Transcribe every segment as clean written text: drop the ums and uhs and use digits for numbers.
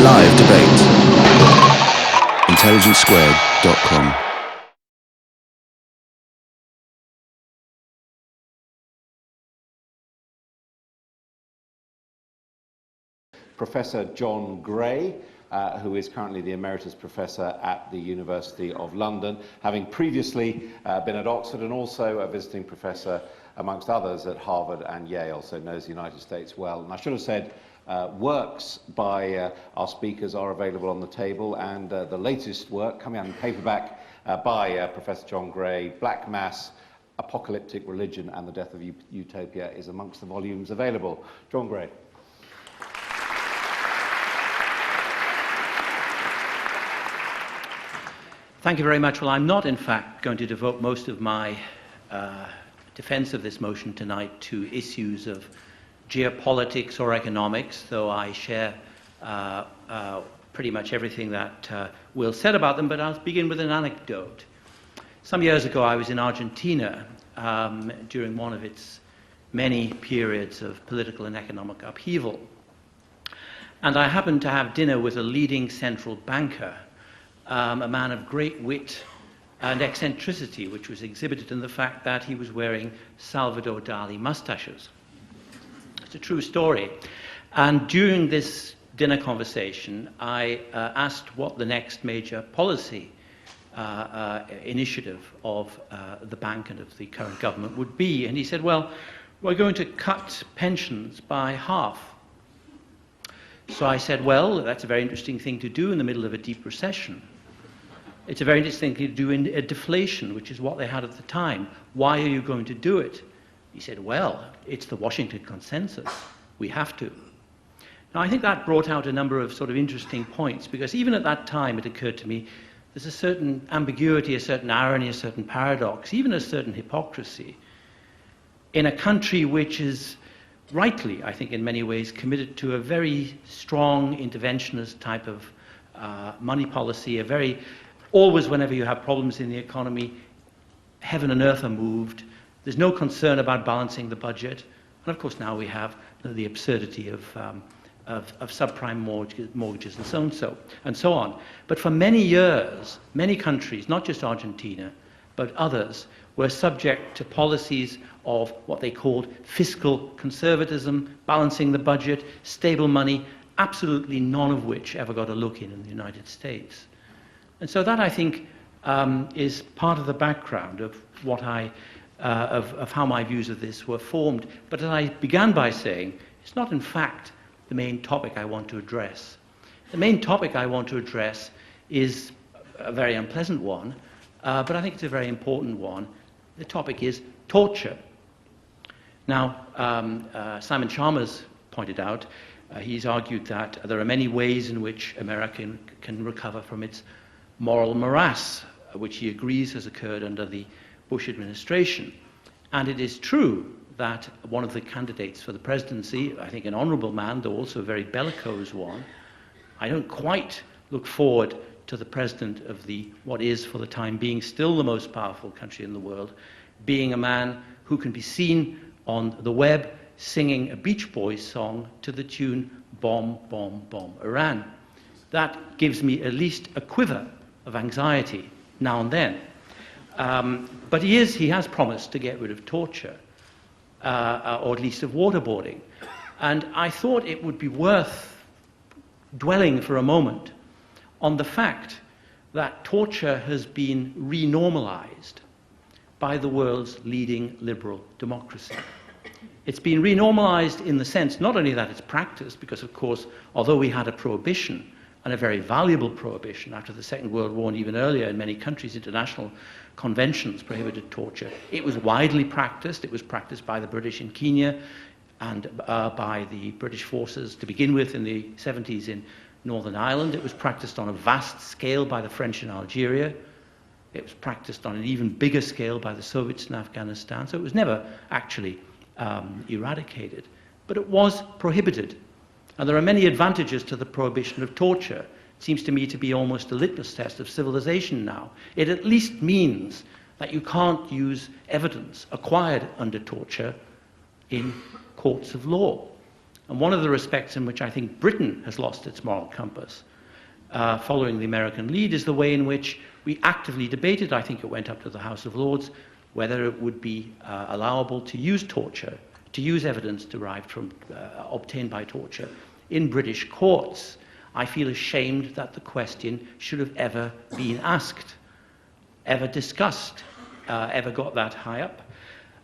live debate. intelligencesquared.com. Professor John Gray, who is currently the Emeritus Professor at the University of London, having previously been at Oxford and also a visiting professor, amongst others, at Harvard and Yale, so knows the United States well. And I should have said, works by our speakers are available on the table, and the latest work, coming out in paperback by Professor John Gray, Black Mass, Apocalyptic Religion and the Death of Utopia, is amongst the volumes available. John Gray. Thank you very much. Well, I'm not, in fact, going to devote most of my defense of this motion tonight to issues of geopolitics or economics, though I share pretty much everything that Will said about them, but I'll begin with an anecdote. Some years ago, I was in Argentina during one of its many periods of political and economic upheaval. And I happened to have dinner with a leading central banker, a man of great wit and eccentricity, which was exhibited in the fact that he was wearing Salvador Dali mustaches. It's a true story. And during this dinner conversation, I asked what the next major policy initiative of the bank and of the current government would be. And he said, well, we're going to cut pensions by half. So I said, well, that's a very interesting thing to do in the middle of a deep recession. It's a very interesting thing to do in a deflation, which is what they had at the time. Why are you going to do it? He said, well, it's the Washington consensus. We have to. Now, I think that brought out a number of sort of interesting points, because even at that time it occurred to me there's a certain ambiguity, a certain irony, a certain paradox, even a certain hypocrisy in a country which is rightly, I think in many ways, committed to a very strong interventionist type of money policy, a very always, whenever you have problems in the economy, heaven and earth are moved. There's no concern about balancing the budget. And of course, now we have the absurdity of subprime mortgages and so on. But for many years, many countries, not just Argentina, but others, were subject to policies of what they called fiscal conservatism, balancing the budget, stable money, absolutely none of which ever got a look in the United States. And so that, I think, is part of the background of what of how my views of this were formed. But as I began by saying, it's not, in fact, the main topic I want to address. The main topic I want to address is a very unpleasant one, but I think it's a very important one. The topic is torture. Now, Simon Chalmers pointed out, he's argued that there are many ways in which America can recover from its moral morass, which he agrees has occurred under the Bush administration. And it is true that one of the candidates for the presidency, I think an honorable man, though also a very bellicose one, I don't quite look forward to the president of what is, for the time being, still the most powerful country in the world, being a man who can be seen on the web singing a Beach Boys song to the tune Bomb, Bomb, Bomb, Iran. That gives me at least a quiver of anxiety now and then. But he has promised to get rid of torture, or at least of waterboarding. And I thought it would be worth dwelling for a moment on the fact that torture has been renormalized by the world's leading liberal democracy. It's been renormalized in the sense not only that it's practiced, because of course, although we had a prohibition, and a very valuable prohibition after the Second World War, and even earlier in many countries, international conventions prohibited torture. It was widely practiced. It was practiced by the British in Kenya and by the British forces to begin with in the 70s in Northern Ireland. It was practiced on a vast scale by the French in Algeria. It was practiced on an even bigger scale by the Soviets in Afghanistan. So it was never actually eradicated, but it was prohibited. And there are many advantages to the prohibition of torture. It seems to me to be almost a litmus test of civilization now. It at least means that you can't use evidence acquired under torture in courts of law. And one of the respects in which I think Britain has lost its moral compass, following the American lead, is the way in which we actively debated, I think it went up to the House of Lords, whether it would be allowable to use torture, to use evidence derived from, obtained by torture in British courts. I feel ashamed that the question should have ever been asked, ever discussed, ever got that high up.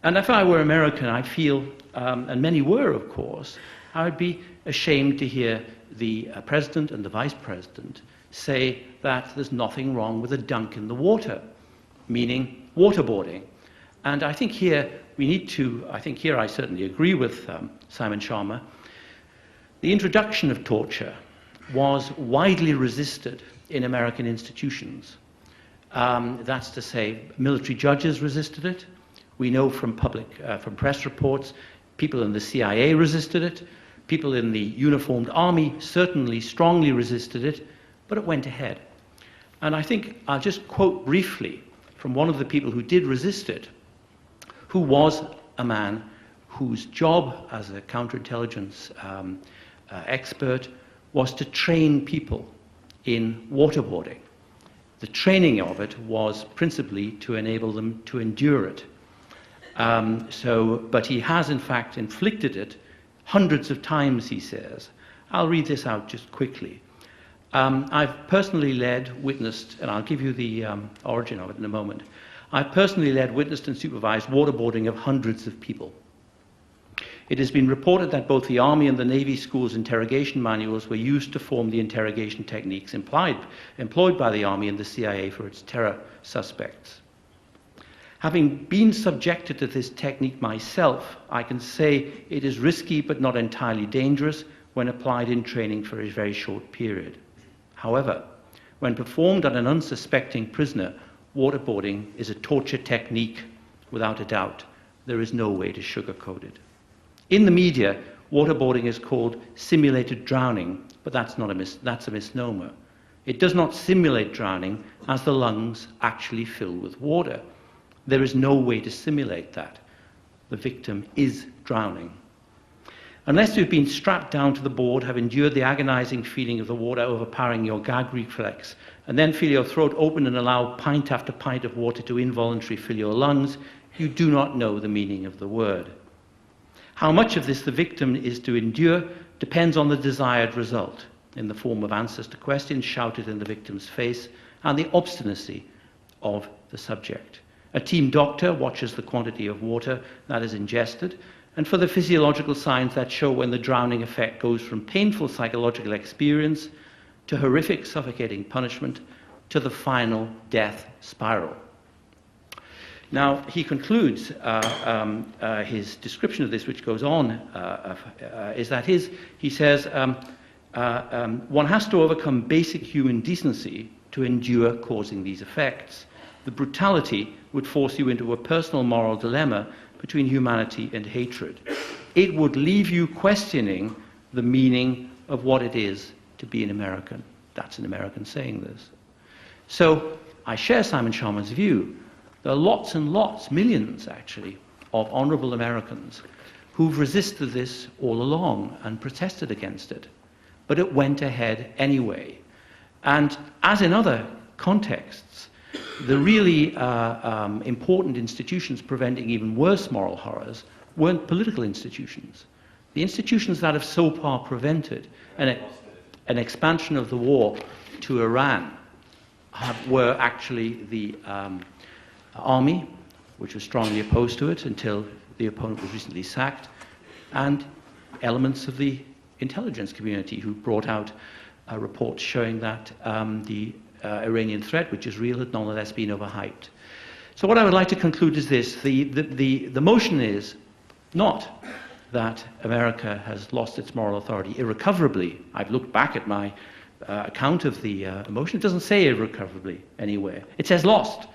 And if I were American, I feel, and many were, of course, I would be ashamed to hear the president and the vice president say that there's nothing wrong with a dunk in the water, meaning waterboarding. And I think here we need to, I think here I certainly agree with Simon Sharma. The introduction of torture was widely resisted in American institutions. That's to say, military judges resisted it. We know from from press reports, people in the CIA resisted it. People in the uniformed army certainly strongly resisted it, but it went ahead. And I think I'll just quote briefly from one of the people who did resist it, who was a man whose job as a counterintelligence expert was to train people in waterboarding. The training of it was principally to enable them to endure it. But he has in fact inflicted it hundreds of times, he says. I'll read this out just quickly. I've personally led, witnessed, and I'll give you the origin of it in a moment. I've personally led, witnessed, and supervised waterboarding of hundreds of people. It has been reported that both the Army and the Navy schools' interrogation manuals were used to form the interrogation techniques employed by the Army and the CIA for its terror suspects. Having been subjected to this technique myself, I can say it is risky but not entirely dangerous when applied in training for a very short period. However, when performed on an unsuspecting prisoner, waterboarding is a torture technique without a doubt. There is no way to sugarcoat it. In the media, waterboarding is called simulated drowning, but that's a misnomer. It does not simulate drowning as the lungs actually fill with water. There is no way to simulate that. The victim is drowning. Unless you've been strapped down to the board, have endured the agonizing feeling of the water overpowering your gag reflex, and then feel your throat open and allow pint after pint of water to involuntarily fill your lungs, you do not know the meaning of the word. How much of this the victim is to endure depends on the desired result, in the form of answers to questions shouted in the victim's face, and the obstinacy of the subject. A team doctor watches the quantity of water that is ingested, and for the physiological signs that show when the drowning effect goes from painful psychological experience to horrific suffocating punishment to the final death spiral. Now, he concludes his description of this, which goes on, is that he says, one has to overcome basic human decency to endure causing these effects. The brutality would force you into a personal moral dilemma between humanity and hatred. It would leave you questioning the meaning of what it is to be an American. That's an American saying this. So I share Simon Sharma's view. There are lots and lots, millions actually, of honourable Americans who've resisted this all along and protested against it. But it went ahead anyway. And as in other contexts, the really important institutions preventing even worse moral horrors weren't political institutions. The institutions that have so far prevented an expansion of the war to Iran were actually the army, which was strongly opposed to it until the opponent was recently sacked, and elements of the intelligence community who brought out reports showing that the Iranian threat, which is real, had nonetheless been overhyped. So what I would like to conclude is this. The motion is not that America has lost its moral authority irrecoverably. I've looked back at my account of the motion. It doesn't say irrecoverably anywhere. It says lost.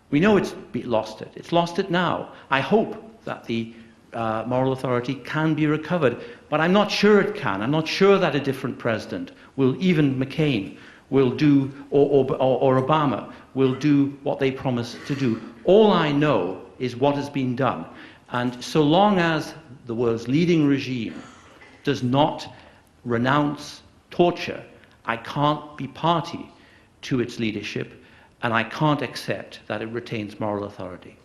We know it's lost it. It's lost it now. I hope that the moral authority can be recovered, but I'm not sure it can. I'm not sure that a different president will, even McCain, will do, or Obama, will do what they promised to do. All I know is what has been done. And so long as the world's leading regime does not renounce torture, I can't be party to its leadership, and I can't accept that it retains moral authority.